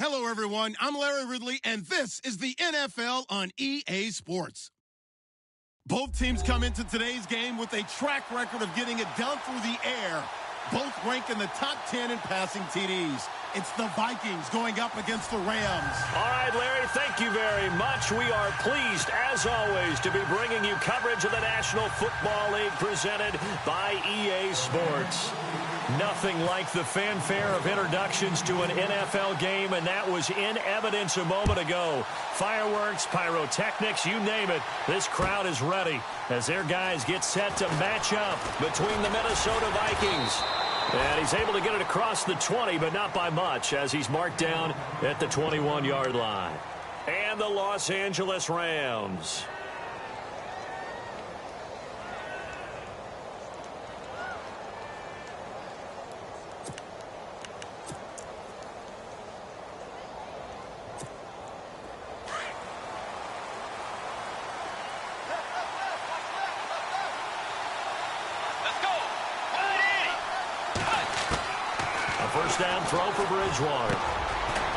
Hello, everyone. I'm Larry Ridley, and this is the NFL on EA Sports. Both teams come into today's game with a track record of getting it done through the air. Both rank in the top 10 in passing TDs. It's the Vikings going up against the Rams. All right, Larry, thank you very much. We are pleased, as always, to be bringing you coverage of the National Football League presented by EA Sports. Nothing like the fanfare of introductions to an NFL game, and that was in evidence a moment ago. Fireworks, pyrotechnics, you name it. This crowd is ready as their guys get set to match up between the Minnesota Vikings. And he's able to get it across the 20, but not by much, as he's marked down at the 21-yard line. And the Los Angeles Rams. First down throw for Bridgewater.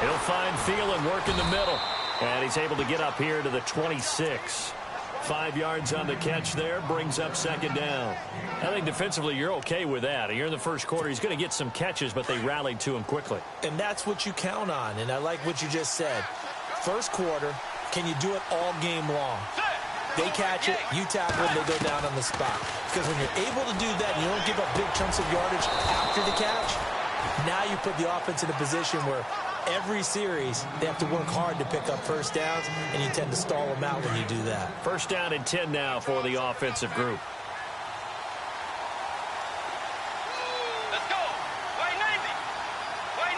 He'll find Thielen work in the middle. And he's able to get up here to the 26. 5 yards on the catch there. Brings up second down. I think defensively you're okay with that. You're in the first quarter. He's going to get some catches, but they rallied to him quickly. And that's what you count on. And I like what you just said. First quarter, can you do it all game long? They catch it, you tackle it, they go down on the spot. Because when you're able to do that and you don't give up big chunks of yardage after the catch, now you put the offense in a position where every series they have to work hard to pick up first downs, and you tend to stall them out when you do that. First down and 10 now for the offensive group. Let's go. Way 90. Way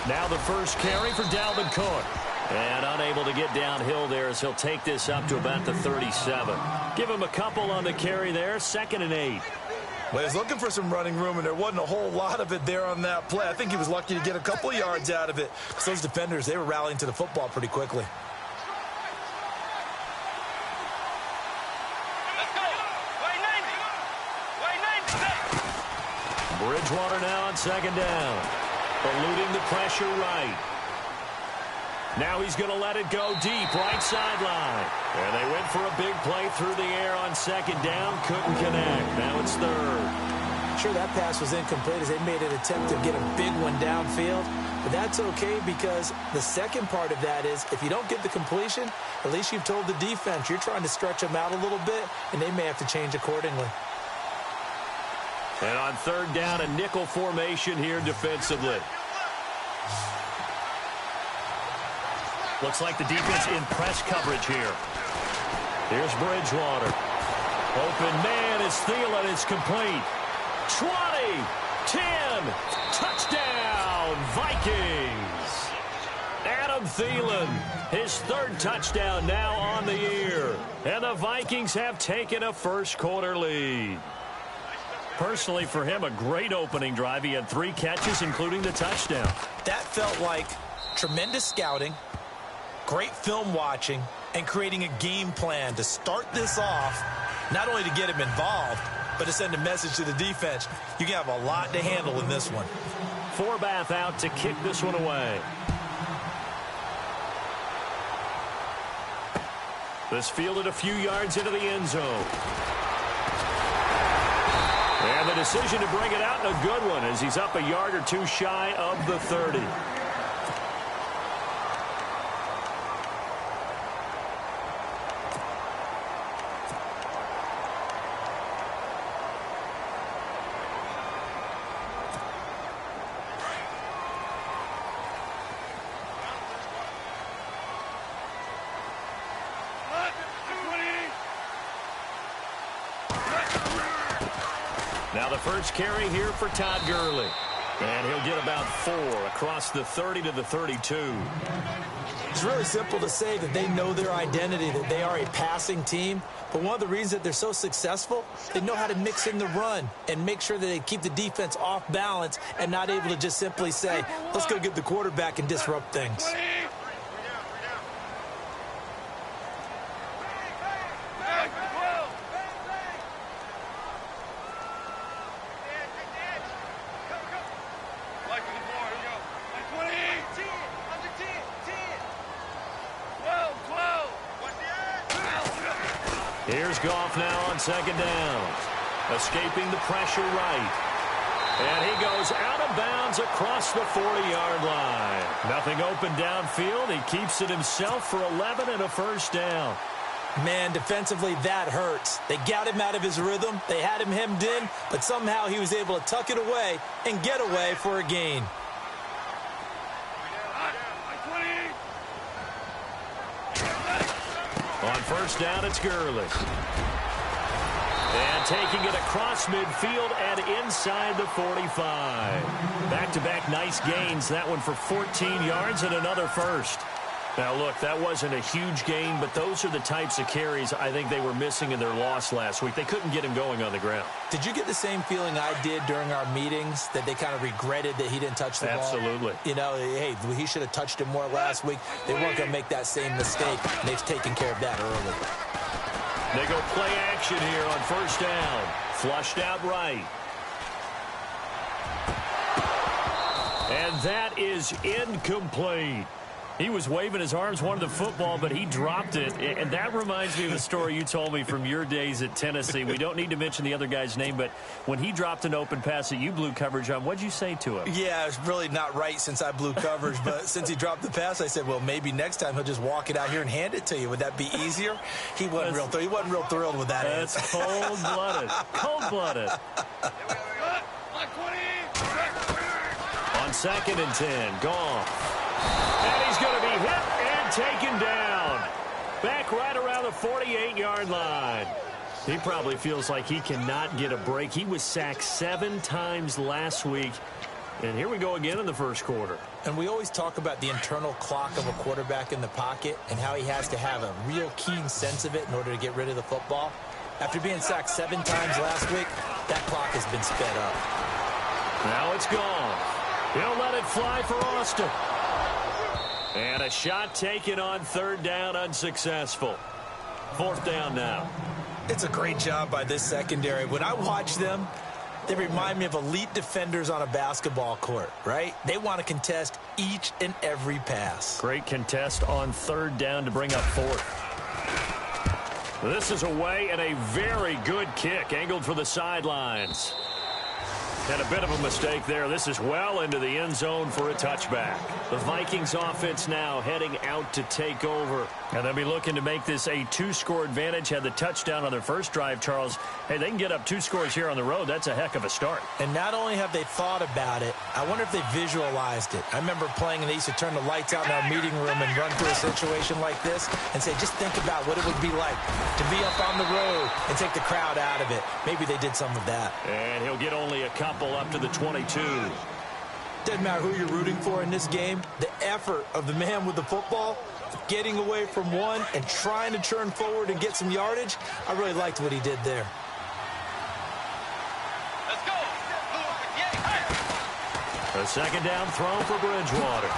90. Now the first carry for Dalvin Cook. And unable to get downhill there as he'll take this up to about the 37. Give him a couple on the carry there. 2nd and 8. Well, he's looking for some running room, and there wasn't a whole lot of it there on that play. I think he was lucky to get a couple of yards out of it. Because those defenders, they were rallying to the football pretty quickly. Let's go. Way 90. Way 90. Bridgewater now on second down. Eluding the pressure right. Now he's going to let it go deep, right sideline. And they went for a big play through the air on second down. Couldn't connect. Now it's third. Sure, that pass was incomplete as they made an attempt to get a big one downfield. But that's okay because the second part of that is if you don't get the completion, at least you've told the defense you're trying to stretch them out a little bit, and they may have to change accordingly. And on third down, a nickel formation here defensively. Looks like the defense in press coverage here. Here's Bridgewater. Open man is Thielen. It's complete. 20, 10, touchdown, Vikings. Adam Thielen, his third touchdown now on the year. And the Vikings have taken a first quarter lead. Personally, for him, a great opening drive. He had 3 catches, including the touchdown. That felt like tremendous scouting, great film watching, and creating a game plan to start this off, not only to get him involved, but to send a message to the defense. You can have a lot to handle in this one. Forbath out to kick this one away. This fielded a few yards into the end zone. And the decision to bring it out, and a good one, as he's up a yard or 2 shy of the 30. Now the first carry here for Todd Gurley. And he'll get about 4 across the 30 to the 32. It's really simple to say that they know their identity, that they are a passing team. But one of the reasons that they're so successful, they know how to mix in the run and make sure that they keep the defense off balance and not able to just simply say, let's go get the quarterback and disrupt things. Here's Goff now on second down. Escaping the pressure right. And he goes out of bounds across the 40-yard line. Nothing open downfield. He keeps it himself for 11 and a first down. Man, defensively, that hurts. They got him out of his rhythm. They had him hemmed in, but somehow he was able to tuck it away and get away for a gain. On first down, it's Gurley. And taking it across midfield and inside the 45. Back-to-back nice gains. That one for 14 yards and another first. Now, look, that wasn't a huge gain, but those are the types of carries I think they were missing in their loss last week. They couldn't get him going on the ground. Did you get the same feeling I did during our meetings, that they kind of regretted that he didn't touch the ball? Absolutely. You know, hey, he should have touched it more last week. They weren't going to make that same mistake, and they've taken care of that early. They go play action here on first down. Flushed out right. And that is incomplete. He was waving his arms, wanted the football, but he dropped it. And that reminds me of the story you told me from your days at Tennessee. We don't need to mention the other guy's name, but when he dropped an open pass that you blew coverage on, what'd you say to him? Yeah, it's really not right since I blew coverage, but since he dropped the pass, I said, well, maybe next time he'll just walk it out here and hand it to you. Would that be easier? He wasn't real thrilled with that answer. That's cold-blooded. Cold-blooded. On second and 10, Goff. And he's going to be hit and taken down. Back right around the 48-yard line. He probably feels like he cannot get a break. He was sacked 7 times last week. And here we go again in the first quarter. And we always talk about the internal clock of a quarterback in the pocket and how he has to have a real keen sense of it in order to get rid of the football. After being sacked 7 times last week, that clock has been sped up. Now it's gone. He'll let it fly for Austin. And a shot taken on third down, unsuccessful. Fourth down now. It's a great job by this secondary. When I watch them, they remind me of elite defenders on a basketball court, right? They want to contest each and every pass. Great contest on third down to bring up fourth. This is away and a very good kick, angled for the sidelines. And a bit of a mistake there. This is well into the end zone for a touchback. The Vikings offense now heading out to take over. And they'll be looking to make this a 2-score advantage. Had the touchdown on their first drive, Charles. Hey, they can get up 2 scores here on the road. That's a heck of a start. And not only have they thought about it, I wonder if they visualized it. I remember playing and they used to turn the lights out in our meeting room and run through a situation like this and say, just think about what it would be like to be up on the road and take the crowd out of it. Maybe they did some of that. And he'll get only a couple up to the 22. Doesn't matter who you're rooting for in this game. The effort of the man with the football, getting away from one and trying to turn forward and get some yardage, I really liked what he did there. Let's go. A second down throw for Bridgewater.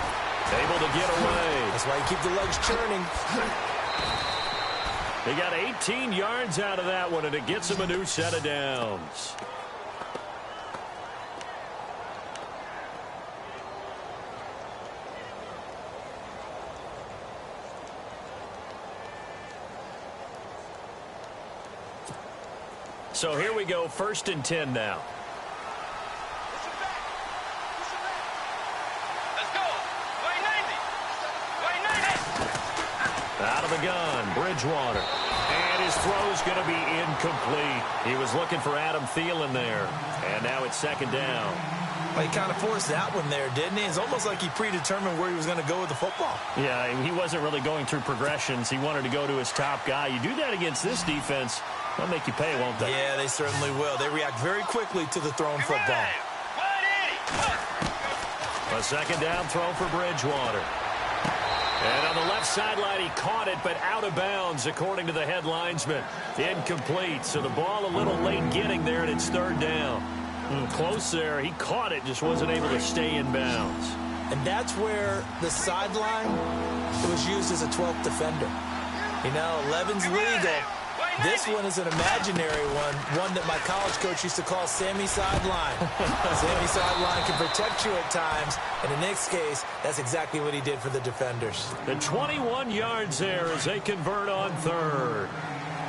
Able to get away. That's why you keep the legs churning. They got 18 yards out of that one, and it gets him a new set of downs. So here we go, first and 10 now. Let's go. Way 90. Way 90. Out of the gun, Bridgewater. And his throw's going to be incomplete. He was looking for Adam Thielen there. And now it's second down. Well, he kind of forced that one there, didn't he? It's almost like he predetermined where he was going to go with the football. Yeah, he wasn't really going through progressions. He wanted to go to his top guy. You do that against this defense, they'll make you pay, won't they? Yeah, they certainly will. They react very quickly to the thrown football. 180. A second down throw for Bridgewater. And on the left sideline, he caught it, but out of bounds, according to the head linesman. Incomplete, so the ball a little late getting there, and it's third down. Close there. He caught it, just wasn't able to stay in bounds. And that's where the sideline was used as a 12th defender. You know, 11's legal. This one is an imaginary one that my college coach used to call Sammy Sideline. Sammy Sideline can protect you at times, and in this case, that's exactly what he did for the defenders. The 21 yards there as they convert on third.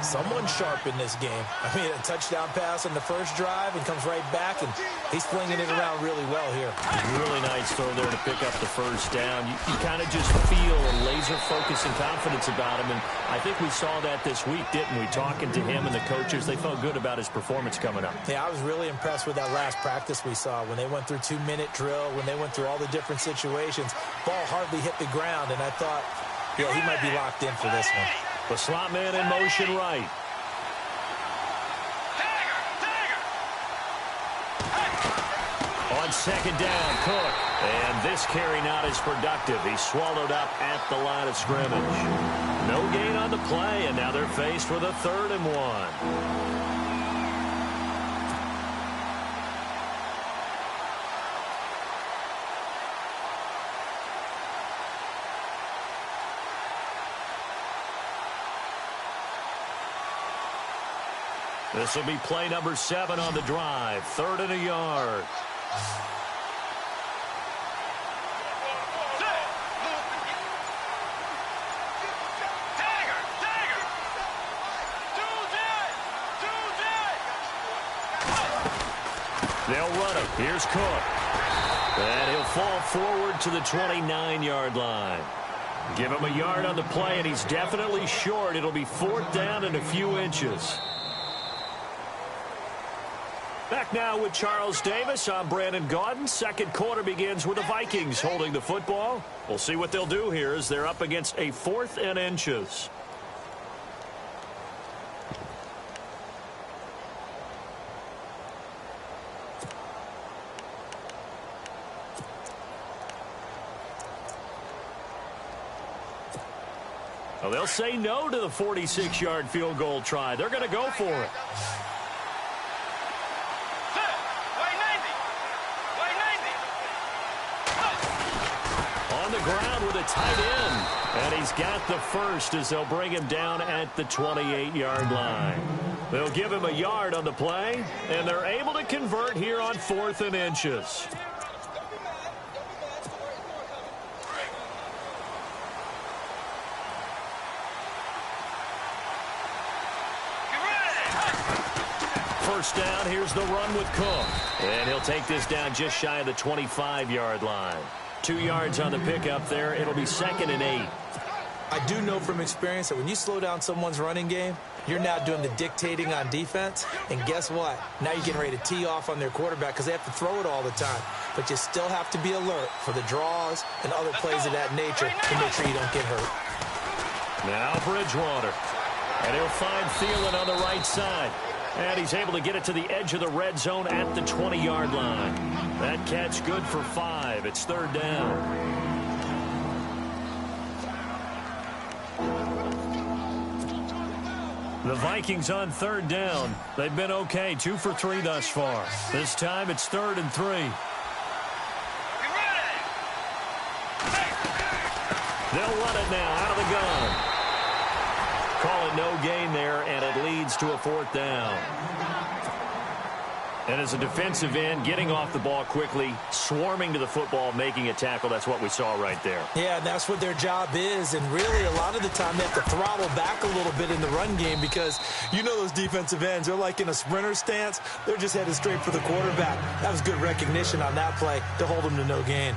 Someone sharp in this game. I mean, a touchdown pass on the first drive and comes right back, and he's flinging it around really well here. Really nice throw there to pick up the first down. You kind of just feel a laser focus and confidence about him, and I think we saw that this week, didn't we? Talking to him and the coaches, they felt good about his performance coming up. Yeah, I was really impressed with that last practice we saw when they went through 2-minute drill, when they went through all the different situations. Ball hardly hit the ground, and I thought, yeah, he might be locked in for this one. The slot man in motion right. On second down, Cook. And this carry not as productive. He's swallowed up at the line of scrimmage. No gain on the play, and now they're faced with a 3rd and 1. This will be play number 7 on the drive. 3rd and a yard. They'll run it. Here's Cook. And he'll fall forward to the 29-yard line. Give him a yard on the play, and he's definitely short. It'll be 4th down and a few inches. Back now with Charles Davis. I'm Brandon Gaudin. Second quarter begins with the Vikings holding the football. We'll see what they'll do here as they're up against a 4th and inches. Well, they'll say no to the 46-yard field goal try. They're going to go for it. Ground with a tight end, and he's got the first as they'll bring him down at the 28-yard line. They'll give him a yard on the play, and they're able to convert here on 4th and inches. First down, here's the run with Cook, and he'll take this down just shy of the 25-yard line. 2 yards on the pickup there. It'll be 2nd and 8. I do know from experience that when you slow down someone's running game, you're now doing the dictating on defense. And guess what? Now you're getting ready to tee off on their quarterback because they have to throw it all the time. But you still have to be alert for the draws and other plays of that nature to make sure you don't get hurt. Now Bridgewater. And he'll find Thielen on the right side. And he's able to get it to the edge of the red zone at the 20-yard line. That catch good for 5. It's 3rd down. The Vikings on 3rd down. They've been okay, 2 for 3 thus far. This time it's 3rd and 3. They'll run it now out of the gun. Call it no gain there, and it leads to a 4th down. And as a defensive end, getting off the ball quickly, swarming to the football, making a tackle, that's what we saw right there. Yeah, and that's what their job is. And really, a lot of the time, they have to throttle back a little bit in the run game because you know those defensive ends, they're like in a sprinter stance. They're just headed straight for the quarterback. That was good recognition on that play to hold them to no gain.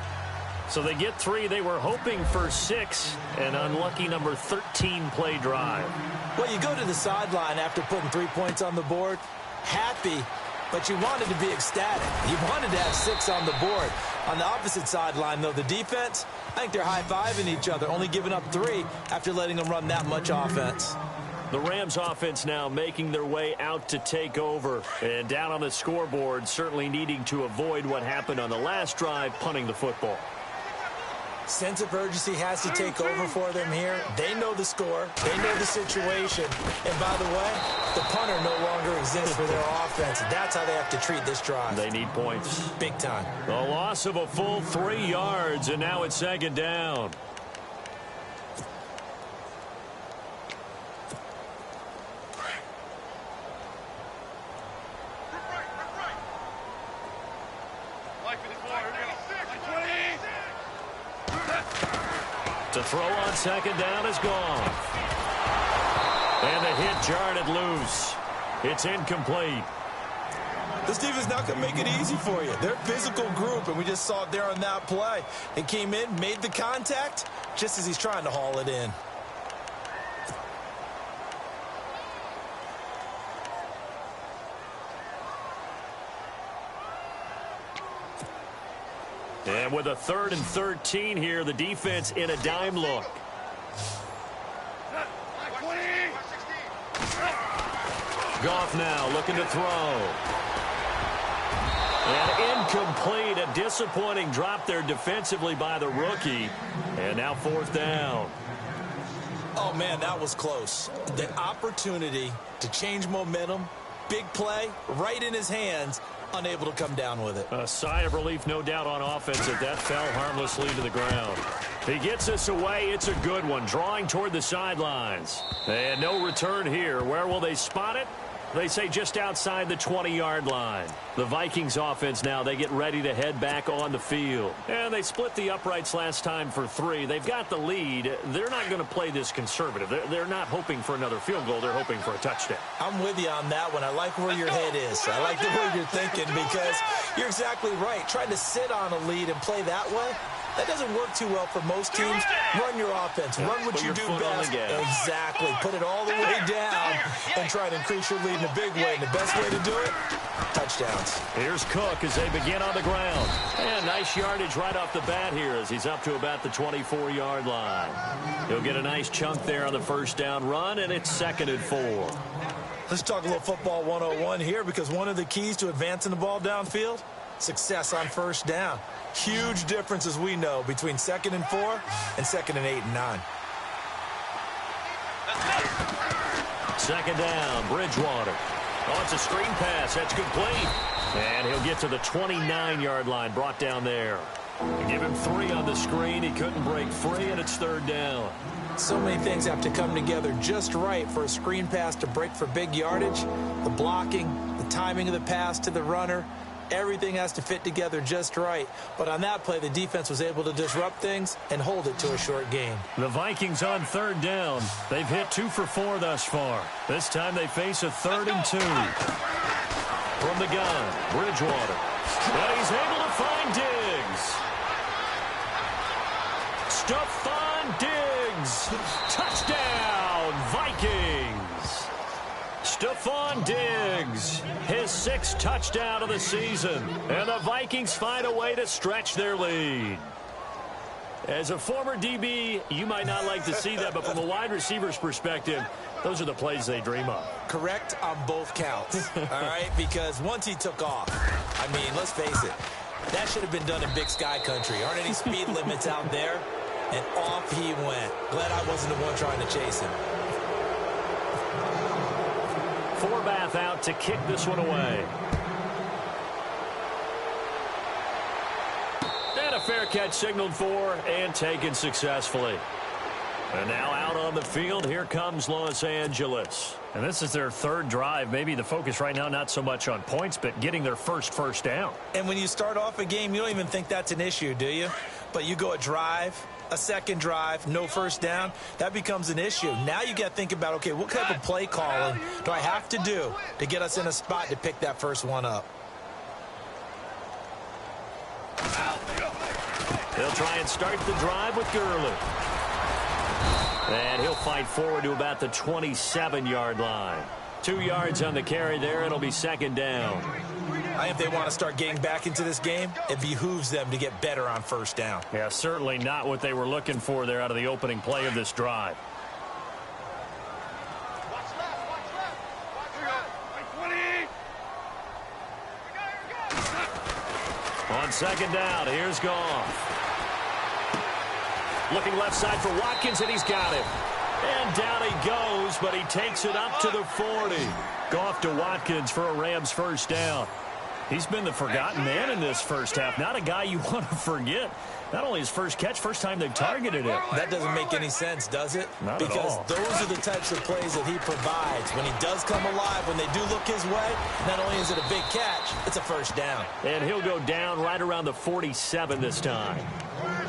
So they get 3. They were hoping for 6. An unlucky number 13 play drive. Well, you go to the sideline after putting 3 points on the board, happy, but you wanted to be ecstatic. You wanted to have 6 on the board. On the opposite sideline, though, the defense, I think they're high-fiving each other, only giving up 3 after letting them run that much offense. The Rams offense now making their way out to take over. And down on the scoreboard, certainly needing to avoid what happened on the last drive, punting the football. Sense of urgency has to take over for them here. They know the score. They know the situation. And by the way, the punter no longer exists for their offense. That's how they have to treat this drive. They need points. Big time. The loss of a full 3 yards, and now it's 2nd down. To throw on 2nd down is gone. And the hit jarred it loose. It's incomplete. This defense not going to make it easy for you. They're a physical group, and we just saw it there on that play. He came in, made the contact, just as he's trying to haul it in. And with a 3rd and 13 here, the defense in a dime look. Goff now looking to throw. And incomplete. A disappointing drop there defensively by the rookie. And now 4th down. Oh, man, that was close. The opportunity to change momentum, big play, right in his hands, unable to come down with it. A sigh of relief, no doubt, on offense if that fell harmlessly to the ground. He gets this away. It's a good one. Drawing toward the sidelines. And no return here. Where will they spot it? They say just outside the 20-yard line. The Vikings offense now, they get ready to head back on the field. And they split the uprights last time for 3. They've got the lead. They're not going to play this conservative. They're not hoping for another field goal. They're hoping for a touchdown. I'm with you on that one. I like where your head is. I like the way you're thinking because you're exactly right. Trying to sit on a lead and play that way, that doesn't work too well for most teams. Run your offense. Run what you do best. Exactly. Put it all the way down and try to increase your lead in a big way. And the best way to do it, touchdowns. Here's Cook as they begin on the ground. And nice yardage right off the bat here as he's up to about the 24-yard line. He'll get a nice chunk there on the 1st down run, and it's 2nd and 4. Let's talk a little football 101 here because one of the keys to advancing the ball downfield, success on 1st down. Huge difference, as we know, between 2nd and 4 and 2nd and 8 and 9. 2nd down, Bridgewater. Oh, it's a screen pass. That's complete. And he'll get to the 29-yard line, brought down there. Give him 3 on the screen. He couldn't break free, and it's 3rd down. So many things have to come together just right for a screen pass to break for big yardage. The blocking, the timing of the pass to the runner, everything has to fit together just right. But on that play, the defense was able to disrupt things and hold it to a short gain. The Vikings on 3rd down. They've hit 2 for 4 thus far. This time they face a 3rd and 2. From the gun, Bridgewater. And he's able to find Diggs. Stephon Diggs. Touchdown, Vikings. Stephon Diggs, his 6th touchdown of the season. And the Vikings find a way to stretch their lead. As a former DB, you might not like to see that, but from a wide receiver's perspective, those are the plays they dream of. Correct on both counts, all right? Because once he took off, I mean, let's face it, that should have been done in Big Sky country. Aren't any speed limits out there? And off he went. Glad I wasn't the one trying to chase him. Forbath out to kick this one away. And a fair catch signaled for and taken successfully. And now out on the field, here comes Los Angeles. And this is their 3rd drive. Maybe the focus right now not so much on points, but getting their first down. And when you start off a game, you don't even think that's an issue, do you? But you go a drive, a 2nd drive, no 1st down, that becomes an issue. Now you got to think about, okay, what type of play calling do I have to do to get us in a spot to pick that first one up? They'll try and start the drive with Gurley. And he'll fight forward to about the 27-yard line. 2 yards on the carry there. It'll be 2nd down. I think if they want to start getting back into this game, it behooves them to get better on 1st down. Yeah, certainly not what they were looking for there out of the opening play of this drive. On 2nd down, here's Goff. Looking left side for Watkins, and he's got him. And down he goes, but he takes it up to the 40. Goff to Watkins for a Rams 1st down. He's been the forgotten man in this 1st half. Not a guy you want to forget. Not only his first catch, first time they've targeted him. That doesn't make any sense, does it? Not because at all. Those are the types of plays that he provides. When he does come alive, when they do look his way, not only is it a big catch, it's a 1st down. And he'll go down right around the 47 this time.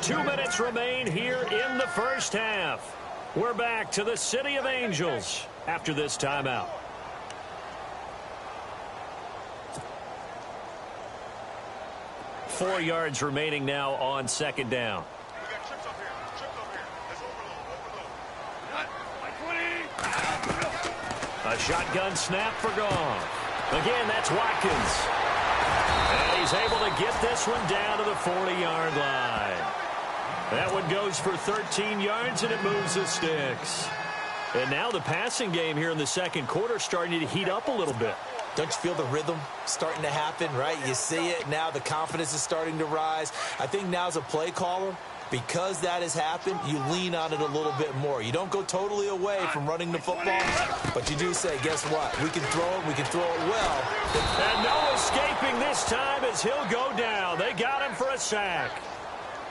2 minutes remain here in the 1st half. We're back to the City of Angels after this timeout. Four yards remaining now on second down. A shotgun snap for Goff. Again, that's Watkins. And he's able to get this one down to the 40-yard line. That one goes for 13 yards, and it moves the sticks. And now the passing game here in the second quarter starting to heat up a little bit. Don't you feel the rhythm starting to happen, right? You see it now. The confidence is starting to rise. I think now as a play caller, because that has happened, you lean on it a little bit more. You don't go totally away from running the football, but you do say, guess what? We can throw it. We can throw it well. And no escaping this time as he'll go down. They got him for a sack.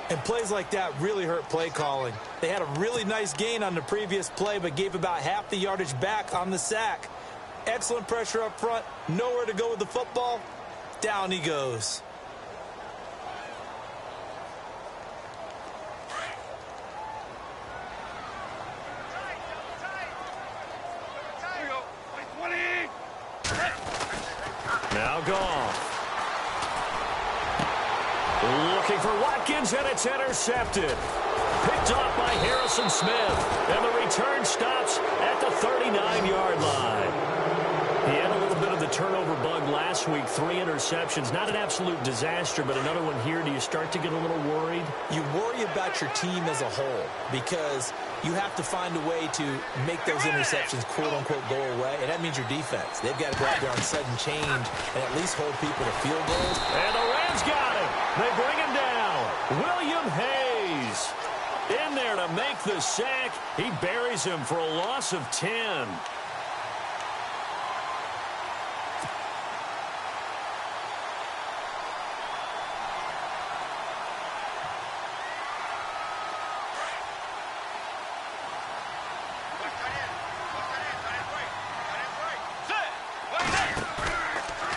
And plays like that really hurt play calling. They had a really nice gain on the previous play, but gave about half the yardage back on the sack. Excellent pressure up front. Nowhere to go with the football. Down he goes. Now Goff. Looking for Watkins, and it's intercepted. Picked off by Harrison Smith. And the return stops at the 39-yard line. He had a little bit of the turnover bug last week. 3 interceptions. Not an absolute disaster, but another one here. Do you start to get a little worried? You worry about your team as a whole because you have to find a way to make those interceptions, quote-unquote, go away. And that means your defense. They've got to go out there on sudden change and at least hold people to field goals. And the Rams got him. They bring him down. William Hayes in there to make the sack. He buries him for a loss of 10.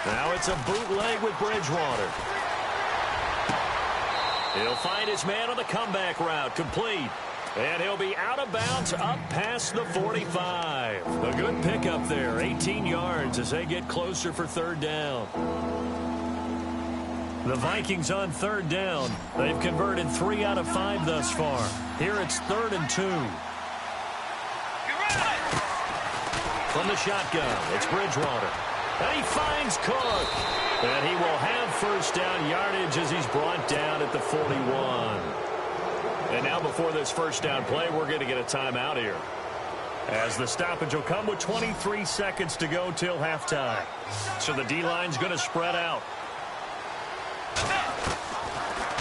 Now it's a bootleg with Bridgewater. He'll find his man on the comeback route, complete. And he'll be out of bounds up past the 45. A good pickup there, 18 yards as they get closer for third down. The Vikings on third down. They've converted 3 out of 5 thus far. Here it's 3rd and 2. From the shotgun, it's Bridgewater. And he finds Cook. And he will have first down yardage as he's brought down at the 41. And now before this first down play, we're going to get a timeout here, as the stoppage will come with 23 seconds to go till halftime. So the D-line's going to spread out.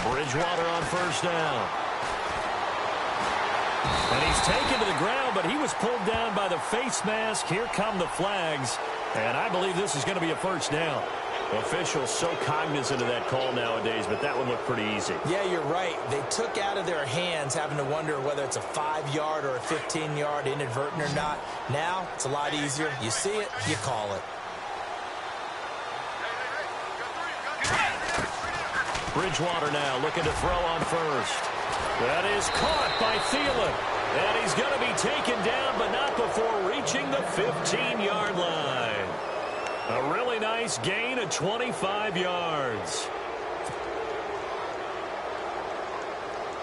Bridgewater on first down. And he's taken to the ground, but he was pulled down by the face mask. Here come the flags. And I believe this is going to be a first down. Officials so cognizant of that call nowadays, but that one looked pretty easy. Yeah, you're right. They took out of their hands having to wonder whether it's a 5-yard or a 15-yard inadvertent or not. Now, it's a lot easier. You see it, you call it. Bridgewater now looking to throw on first. That is caught by Thielen. And he's going to be taken down, but not before reaching the 15-yard line. A really nice gain of 25 yards.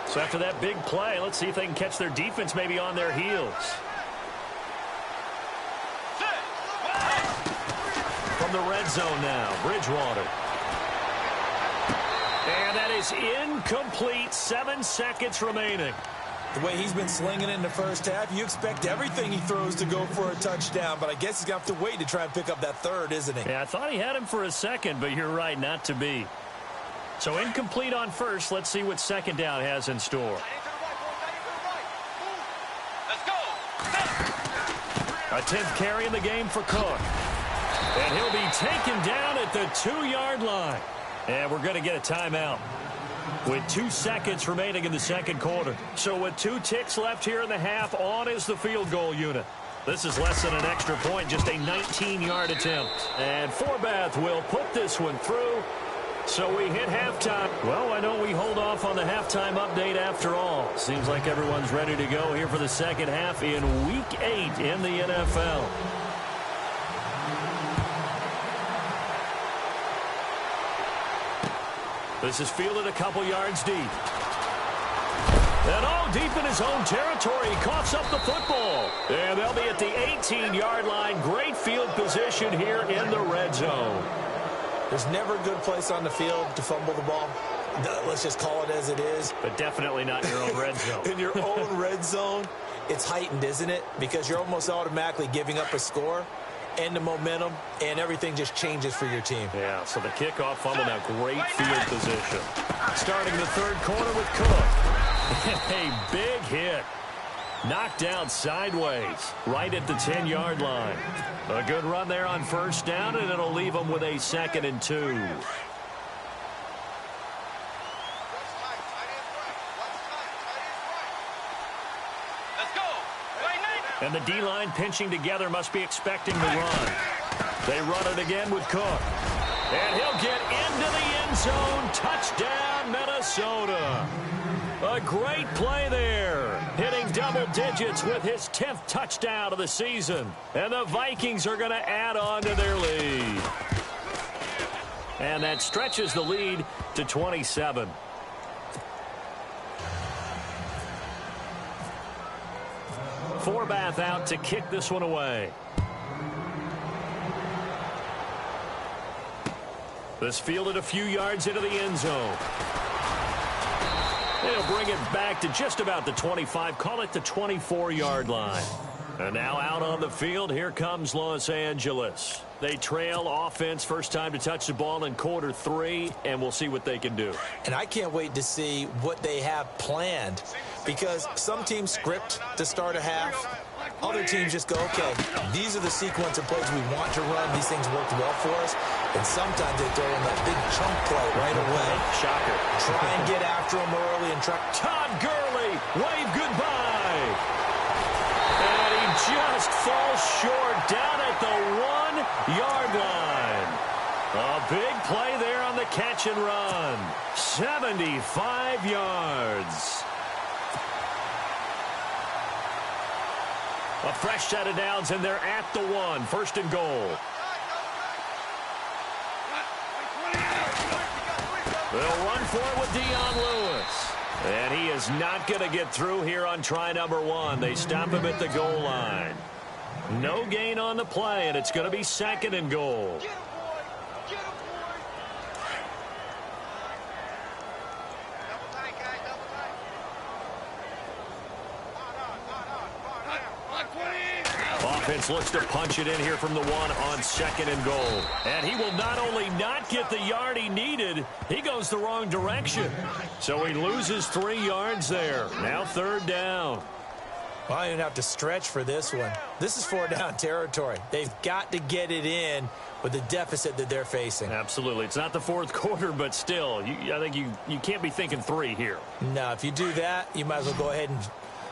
So after that big play, let's see if they can catch their defense maybe on their heels. From the red zone now, Bridgewater. And that is incomplete. 7 seconds remaining. The way he's been slinging it in the first half, you expect everything he throws to go for a touchdown, but I guess he's going to have to wait to try and pick up that third, isn't he? Yeah, I thought he had him for a second, but you're right, not to be. So incomplete on first. Let's see what second down has in store. A 10th carry in the game for Cook. And he'll be taken down at the 2-yard line. And we're going to get a timeout with 2 seconds remaining in the second quarter. So with 2 ticks left here in the half, on is the field goal unit. This is less than an extra point, just a 19-yard attempt. And Forbath will put this one through. So we hit halftime. Well, why don't we hold off on the halftime update after all? Seems like everyone's ready to go here for the second half in Week 8 in the NFL. This is fielded a couple yards deep. And all deep in his own territory. He coughs up the football. And they'll be at the 18-yard line. Great field position here in the red zone. There's never a good place on the field to fumble the ball. Let's just call it as it is. But definitely not in your own red zone. In your own red zone, it's heightened, isn't it? Because you're almost automatically giving up a score and the momentum, and everything just changes for your team. Yeah, so the kickoff fumble, now great field position. Starting the third quarter with Cook. A big hit. Knocked down sideways, right at the 10-yard line. A good run there on first down, and it'll leave them with a 2nd and 2. Let's go. And the D-line pinching together must be expecting the run. They run it again with Cook. And he'll get into the end zone. Touchdown, Minnesota. A great play there. Hitting double digits with his 10th touchdown of the season. And the Vikings are going to add on to their lead. And that stretches the lead to 27. Forbath out to kick this one away. This fielded a few yards into the end zone. They'll bring it back to just about the 25, call it the 24-yard line. And now out on the field, here comes Los Angeles. They trail offense, first time to touch the ball in quarter 3, and we'll see what they can do. And I can't wait to see what they have planned, because some teams script to start a half. Other teams just go, okay, these are the sequence of plays we want to run. These things worked well for us. And sometimes they throw in that big chunk play right away. Shocker. Try and get after them early and try. Todd Gurley, wave goodbye. And he just falls short down at the 1-yard line. A big play there on the catch and run. 75 yards. A fresh set of downs, and they're at the 1. First and goal. They'll run for it with Dion Lewis. And he is not going to get through here on try number 1. They stop him at the goal line. No gain on the play, and it's going to be 2nd and goal. Offense looks to punch it in here from the 1 on 2nd and goal. And he will not only not get the yard he needed, he goes the wrong direction. So he loses 3 yards there. Now 3rd down. Well, I didn't have to stretch for this one. This is 4-down territory. They've got to get it in with the deficit that they're facing. Absolutely. It's not the 4th quarter, but still, I think you can't be thinking 3 here. No, if you do that, you might as well go ahead and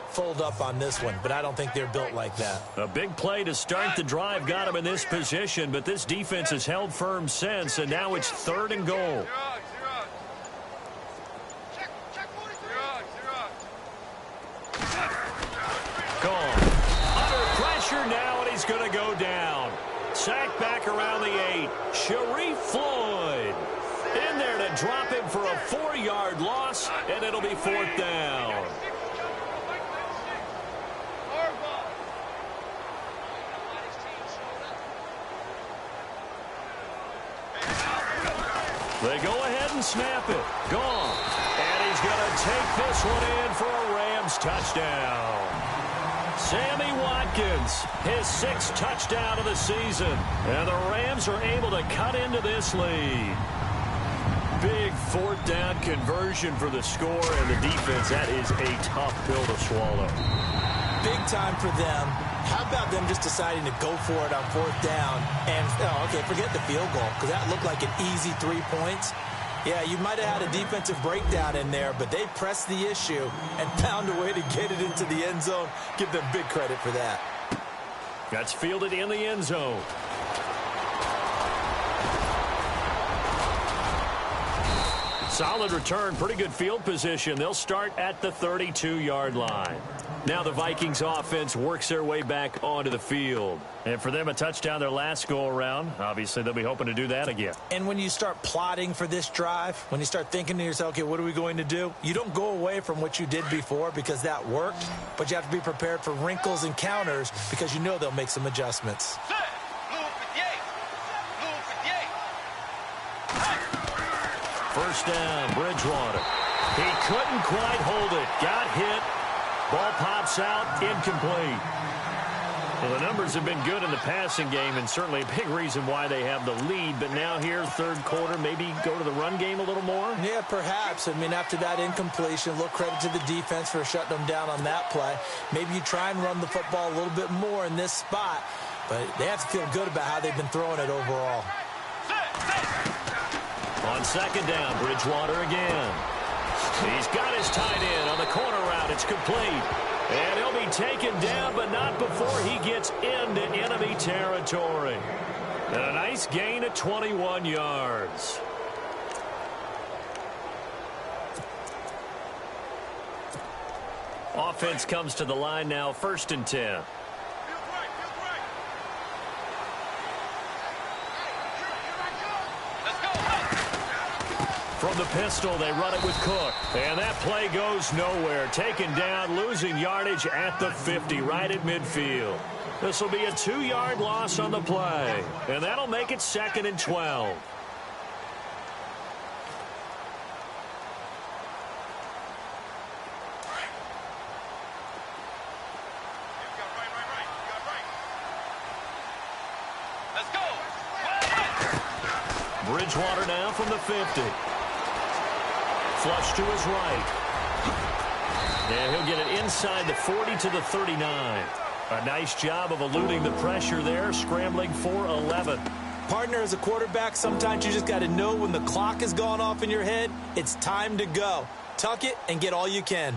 fold up on this one, but I don't think they're built like that. A big play to start the drive got him in this position, but this defense has held firm since, and now it's 3rd and goal. Gone. Under pressure now, and he's going to go down. Sacked back around the 8. Sharif Floyd in there to drop him for a 4-yard loss, and it'll be 4th down. They go ahead and snap it. Gone. And he's going to take this one in for a Rams touchdown. Sammy Watkins, his 6th touchdown of the season. And the Rams are able to cut into this lead. Big 4th down conversion for the score, and the defense, that is a tough pill to swallow. Big time for them. How about them just deciding to go for it on 4th down and, okay, forget the field goal, because that looked like an easy 3 points. Yeah, you might have had a defensive breakdown in there, but they pressed the issue and found a way to get it into the end zone. Give them big credit for that. That's fielded in the end zone. Solid return, pretty good field position. They'll start at the 32-yard line. Now the Vikings offense works their way back onto the field. And for them, a touchdown their last go-around. Obviously, they'll be hoping to do that again. And when you start plotting for this drive, when you start thinking to yourself, okay, what are we going to do? You don't go away from what you did before because that worked, but you have to be prepared for wrinkles and counters because you know they'll make some adjustments. First down, Bridgewater. He couldn't quite hold it. Got hit. Ball pops out, incomplete. Well, the numbers have been good in the passing game, and certainly a big reason why they have the lead. But now here, third quarter, maybe go to the run game a little more? Yeah, perhaps. I mean, after that incompletion, a little credit to the defense for shutting them down on that play. Maybe you try and run the football a little bit more in this spot, but they have to feel good about how they've been throwing it overall. On second down, Bridgewater again. He's got his tight end on the corner route. It's complete. And he'll be taken down, but not before he gets into enemy territory. And a nice gain of 21 yards. Offense comes to the line now, 1st and 10. From the pistol, they run it with Cook. And that play goes nowhere. Taken down, losing yardage at the 50, right at midfield. This will be a 2-yard loss on the play. And that'll make it 2nd and 12. Let's go. Bridgewater now from the 50. Flush to his right. And he'll get it inside the 40 to the 39. A nice job of eluding the pressure there, scrambling for 11. Partner, as a quarterback, sometimes you just got to know when the clock has gone off in your head, it's time to go. Tuck it and get all you can.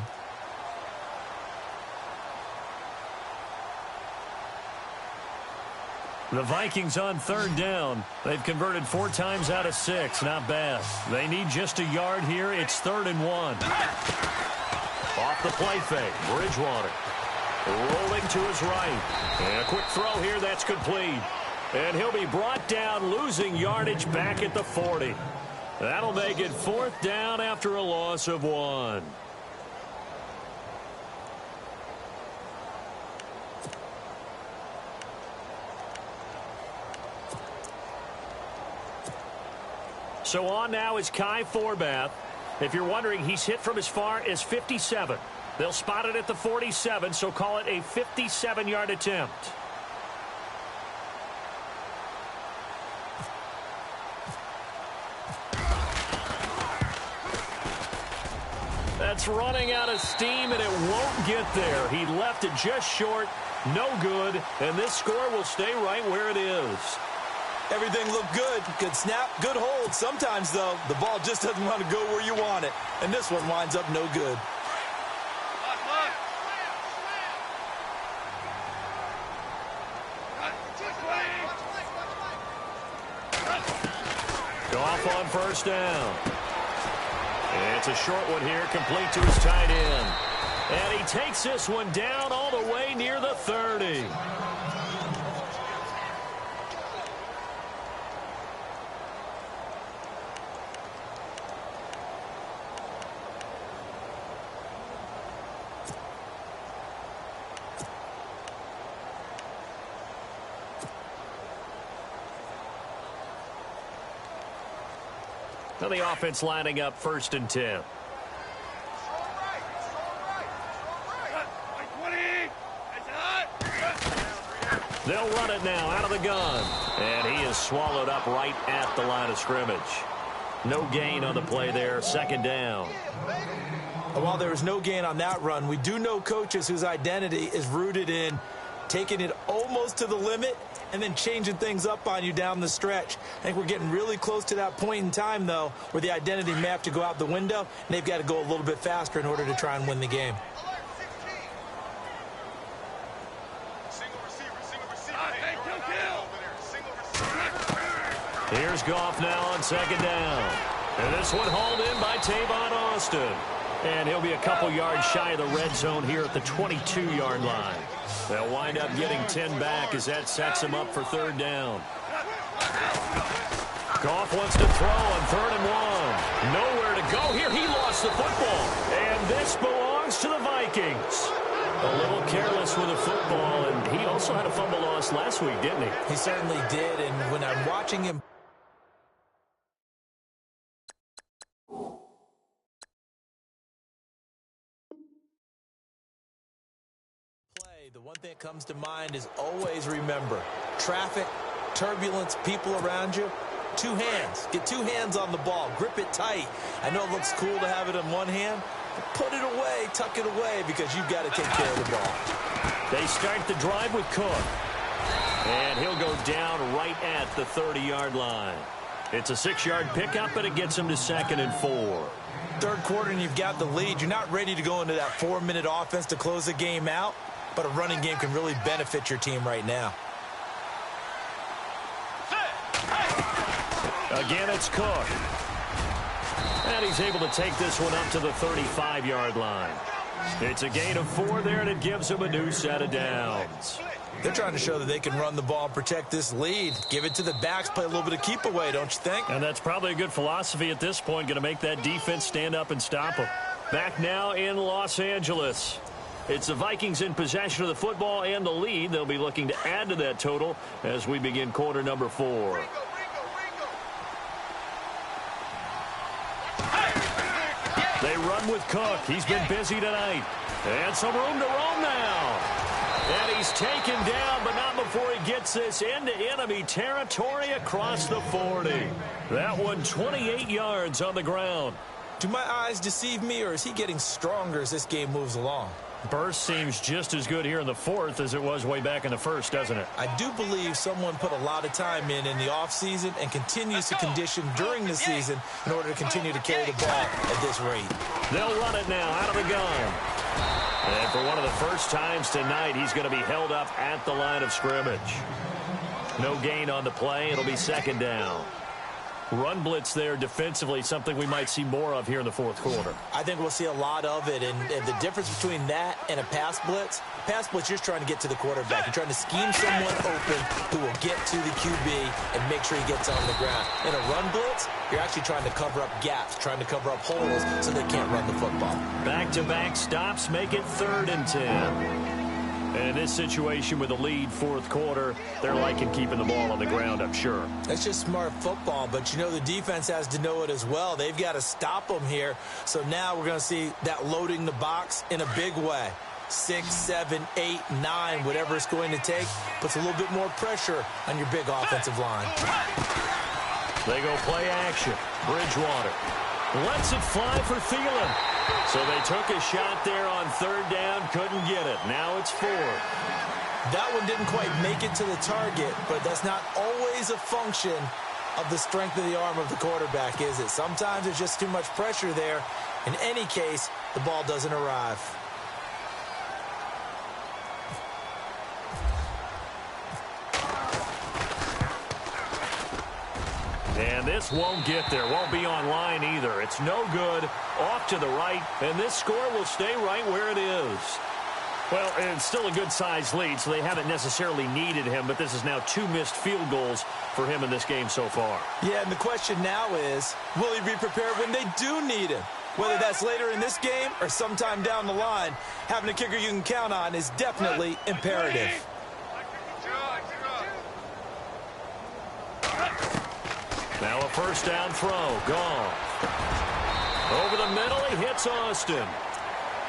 The Vikings on 3rd down. They've converted 4 times out of 6. Not bad. They need just a yard here. It's 3rd and 1. Off the play fake. Bridgewater rolling to his right. And a quick throw here. That's complete. And he'll be brought down, losing yardage back at the 40. That'll make it 4th down after a loss of 1. So on now is Kai Forbath. If you're wondering, he's hit from as far as 57. They'll spot it at the 47, so call it a 57-yard attempt. That's running out of steam, and it won't get there. He left it just short, no good, and this score will stay right where it is. Everything looked good. Good snap, good hold. Sometimes, though, the ball just doesn't want to go where you want it. And this one winds up no good. Goff on 1st down. And it's a short one here, complete to his tight end. And he takes this one down all the way near the 30. Now the offense lining up 1st and 10. They'll run it now out of the gun. And he is swallowed up right at the line of scrimmage. No gain on the play there, 2nd down. And while there was no gain on that run, we do know coaches whose identity is rooted in taking it almost to the limit and then changing things up on you down the stretch. I think we're getting really close to that point in time, though, where the identity may have to go out the window, and they've got to go a little bit faster in order to try and win the game. Here's Goff now on 2nd down. And this one hauled in by Tavon Austin. And he'll be a couple yards shy of the red zone here at the 22-yard line. They'll wind up getting 10 back as that sets them up for third down. Goff wants to throw on 3rd and 1. Nowhere to go here. He lost the football. And this belongs to the Vikings. A little careless with the football, and he also had a fumble loss last week, didn't he? He certainly did, and when I'm watching him play, the one thing that comes to mind is always remember, traffic, turbulence, people around you, 2 hands. Get 2 hands on the ball. Grip it tight. I know it looks cool to have it in one hand, but put it away, tuck it away, because you've got to take care of the ball. They start the drive with Cook. And he'll go down right at the 30-yard line. It's a 6-yard pickup, and it gets him to 2nd and 4. Third quarter, and you've got the lead. You're not ready to go into that 4-minute offense to close the game out, but a running game can really benefit your team right now. Again, it's Cook. And he's able to take this one up to the 35-yard line. It's a gain of 4 there, and it gives him a new set of downs. They're trying to show that they can run the ball and protect this lead. Give it to the backs, play a little bit of keep away, don't you think? And that's probably a good philosophy at this point, going to make that defense stand up and stop them. Back now in Los Angeles. It's the Vikings in possession of the football and the lead. They'll be looking to add to that total as we begin quarter number 4. They run with Cook. He's been busy tonight. And some room to roam now. And he's taken down, but not before he gets this into enemy territory across the 40. That one 28 yards on the ground. Do my eyes deceive me, or is he getting stronger as this game moves along? Burst seems just as good here in the 4th as it was way back in the 1st, doesn't it? I do believe someone put a lot of time in the offseason and continues to condition during the season in order to continue to carry the ball at this rate. They'll run it now out of the gun. And for one of the first times tonight, he's going to be held up at the line of scrimmage. No gain on the play. It'll be 2nd down. Run blitz there defensively, something we might see more of here in the 4th quarter. I think we'll see a lot of it, and the difference between that and a pass blitz, you're just trying to get to the quarterback. You're trying to scheme someone open who will get to the QB and make sure he gets on the ground. In a run blitz, you're actually trying to cover up gaps, trying to cover up holes so they can't run the football. Back-to-back stops make it 3rd and 10. And in this situation with the lead 4th quarter, they're liking keeping the ball on the ground, I'm sure. That's just smart football, but you know the defense has to know it as well. They've got to stop them here. So now we're going to see that loading the box in a big way. 6, 7, 8, 9, whatever it's going to take, puts a little bit more pressure on your big offensive line. They go play action. Bridgewater lets it fly for Thielen. So they took a shot there on 3rd down, couldn't get it. Now it's 4th. That one didn't quite make it to the target, but that's not always a function of the strength of the arm of the quarterback, is it? Sometimes there's just too much pressure there. In any case, the ball doesn't arrive. And this won't get there, won't be online either. It's no good, off to the right, and this score will stay right where it is. Well, it's still a good-sized lead, so they haven't necessarily needed him, but this is now 2 missed field goals for him in this game so far. Yeah, and the question now is, will he be prepared when they do need him? Whether that's later in this game or sometime down the line, having a kicker you can count on is definitely imperative. Now a 1st down throw, gone. Over the middle, he hits Austin.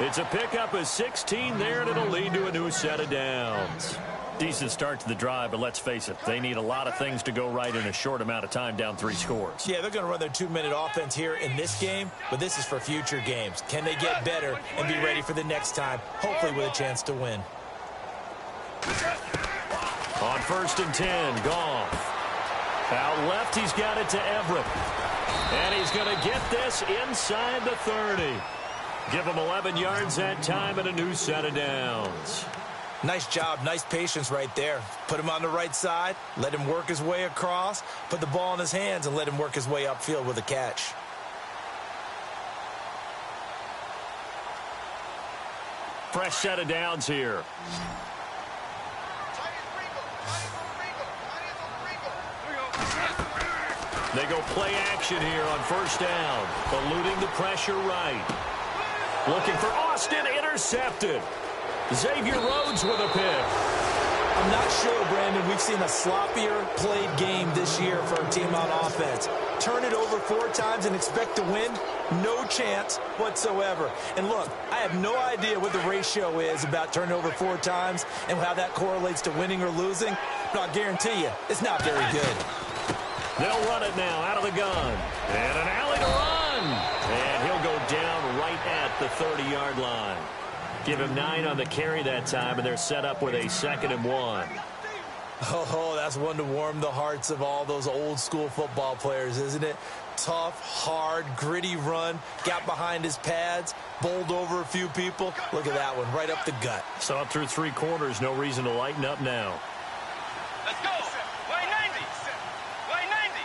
It's a pickup of 16 there, and it'll lead to a new set of downs. Decent start to the drive, but let's face it, they need a lot of things to go right in a short amount of time, down 3 scores. Yeah, they're going to run their 2-minute offense here in this game, but this is for future games. Can they get better and be ready for the next time, hopefully with a chance to win? On 1st and 10, Goff. Out left, he's got it to Everett. And he's going to get this inside the 30. Give him 11 yards that time and a new set of downs. Nice job, nice patience right there. Put him on the right side, let him work his way across, put the ball in his hands, and let him work his way upfield with a catch. Fresh set of downs here. They go play action here on first down. Eluding the pressure right. Looking for Austin, intercepted. Xavier Rhodes with a pick. I'm not sure, Brandon, we've seen a sloppier played game this year for a team on offense. Turn it over 4 times and expect to win? No chance whatsoever. And look, I have no idea what the ratio is about turning over 4 times and how that correlates to winning or losing, but I'll guarantee you, it's not very good. They'll run it now out of the gun. And an alley to run. And he'll go down right at the 30-yard line. Give him 9 on the carry that time, and they're set up with a 2nd and 1. Oh, that's one to warm the hearts of all those old-school football players, isn't it? Tough, hard, gritty run, got behind his pads, bowled over a few people. Look at that one, right up the gut. So up through 3 quarters, no reason to lighten up now. Let's go. Way 90. Way 90.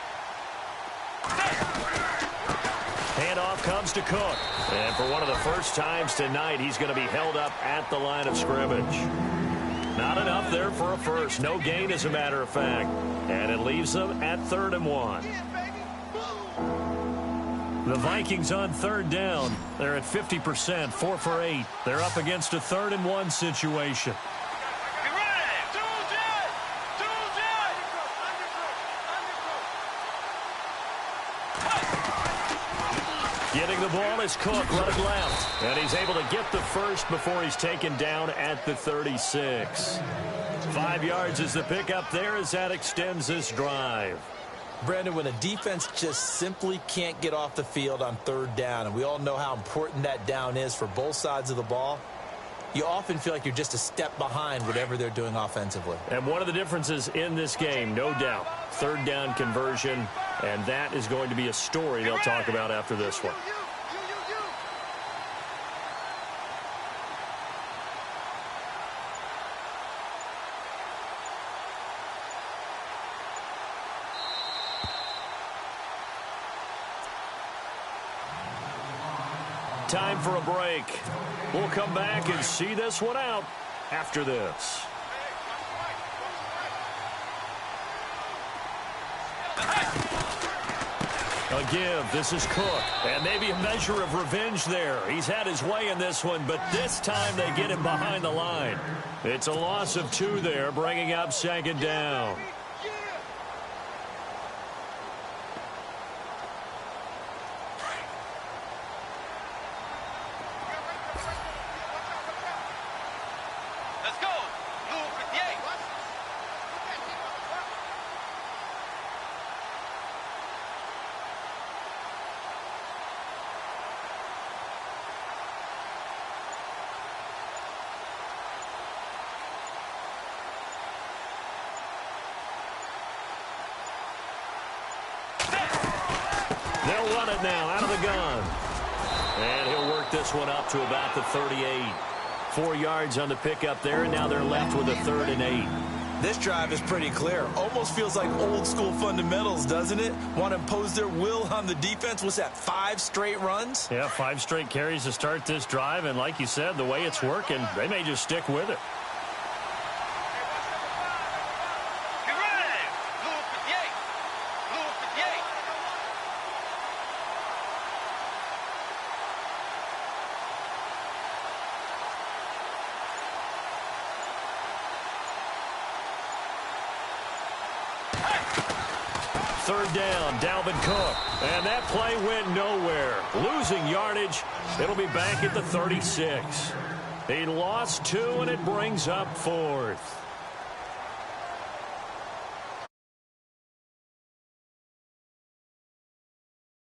Handoff comes to Cook. And for one of the first times tonight, he's going to be held up at the line of scrimmage. Not enough there for a first. No gain, as a matter of fact. And it leaves them at 3rd and 1. The Vikings on 3rd down. They're at 50%, 4 for 8. They're up against a 3rd and 1 situation. Getting the ball is Cook, running left. And he's able to get the first before he's taken down at the 36. 5 yards is the pickup there as that extends this drive. Brandon, when a defense just simply can't get off the field on 3rd down, and we all know how important that down is for both sides of the ball, you often feel like you're just a step behind whatever they're doing offensively. And one of the differences in this game, no doubt, 3rd down conversion, and that is going to be a story they'll talk about after this one. Time for a break. We'll come back and see this one out after this. A give. This is Cook. And maybe a measure of revenge there. He's had his way in this one, but this time they get him behind the line. It's a loss of 2 there, bringing up 2nd down. They'll run it now out of the gun. And he'll work this one up to about the 38. 4 yards on the pickup there, and now they're left with a 3rd and 8. This drive is pretty clear. Almost feels like old school fundamentals, doesn't it? Want to impose their will on the defense. What's that, 5 straight runs? Yeah, 5 straight carries to start this drive, and like you said, the way it's working, they may just stick with it. Third down, Dalvin Cook. And that play went nowhere. Losing yardage. It'll be back at the 36. He lost 2, and it brings up 4th.